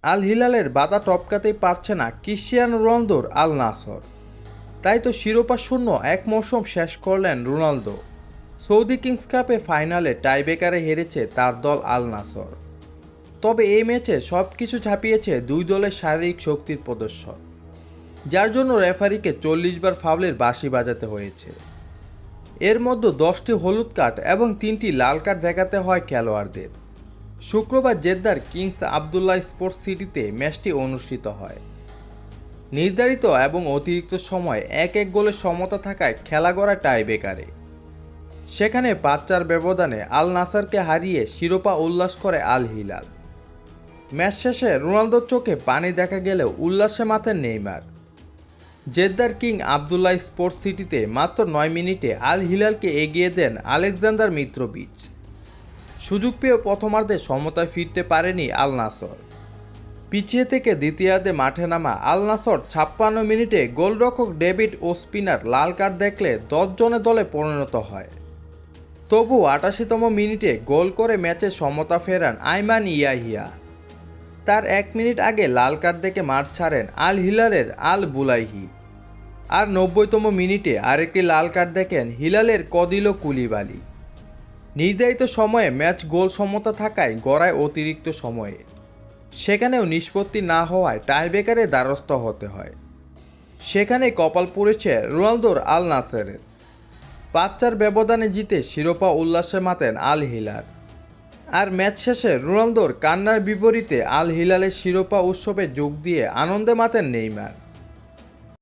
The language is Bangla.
আল হিলালের বাধা টপকাতেই পারছে না ক্রিশ্চিয়ানো রোনালদোর আল নাসর। তাই তো শিরোপা শূন্য এক মৌসুম শেষ করলেন রোনালদো। সৌদি কিংস কাপে ফাইনালে টাইব্রেকারে হেরেছে তার দল আল নাসর। তবে এই ম্যাচে সব কিছু ছাপিয়েছে দুই দলের শারীরিক শক্তির প্রদর্শন, যার জন্য রেফারিকে 40 বার ফাউলের বাঁশি বাজাতে হয়েছে। এর মধ্যে 10টি হলুদ কার্ড এবং 3টি লাল কার্ড দেখাতে হয় খেলোয়াড়দের। শুক্রবার জেদ্দার কিংস আবদুল্লাহ স্পোর্টস সিটিতে ম্যাচটি অনুষ্ঠিত হয়। নির্ধারিত এবং অতিরিক্ত সময় 1-1 গোলের সমতা থাকায় খেলা গড়ায় টাইব্রেকারে। সেখানে 5-4 ব্যবধানে আল নাসরকে হারিয়ে শিরোপা উল্লাস করে আল হিলাল। ম্যাচ শেষে রোনালদোর চোখে পানি দেখা গেলেও উল্লাসে মাতেন নেইমার। জেদ্দার কিং আবদুল্লাহ স্পোর্টস সিটিতে মাত্র 9 মিনিটে আল হিলালকে এগিয়ে দেন আলেকজান্ডার মিত্রোভিচ। সুযোগ পেয়েও প্রথমার্ধে সমতায় ফিরতে পারেনি আল নাসর। পিছিয়ে থেকে দ্বিতীয়ার্ধে মাঠে নামা আল নাসর 56 মিনিটে গোলরক্ষক ডেভিড ওসপিনার লাল কার্ড দেখলে 10 জনের দলে পরিণত হয়। তবু 88তম মিনিটে গোল করে ম্যাচে সমতা ফেরান আইমান ইয়াহিয়া। তার 1 মিনিট আগে লাল কার্ড দেখে মাঠ ছাড়েন আল হিলালের আল বুলাইহি। আর 90তম মিনিটে আরেকটি লাল কার্ড দেখেন হিলালের কদিলো কুলিবালি। নির্ধারিত সময়ে ম্যাচ গোল সমতা থাকায় গড়ায় অতিরিক্ত সময়ে। সেখানেও নিষ্পত্তি না হওয়ায় টাইব্রেকারে দ্বারস্থ হতে হয়। সেখানেই কপাল পড়েছে রোনালদোর আল নাসেরের। 5-4 ব্যবধানে জিতে শিরোপা উল্লাসে মাতেন আল হিলাল। আর ম্যাচ শেষে রোনালদোর কান্নার বিপরীতে আল হিলালের শিরোপা উৎসবে যোগ দিয়ে আনন্দে মাতেন নেইমার।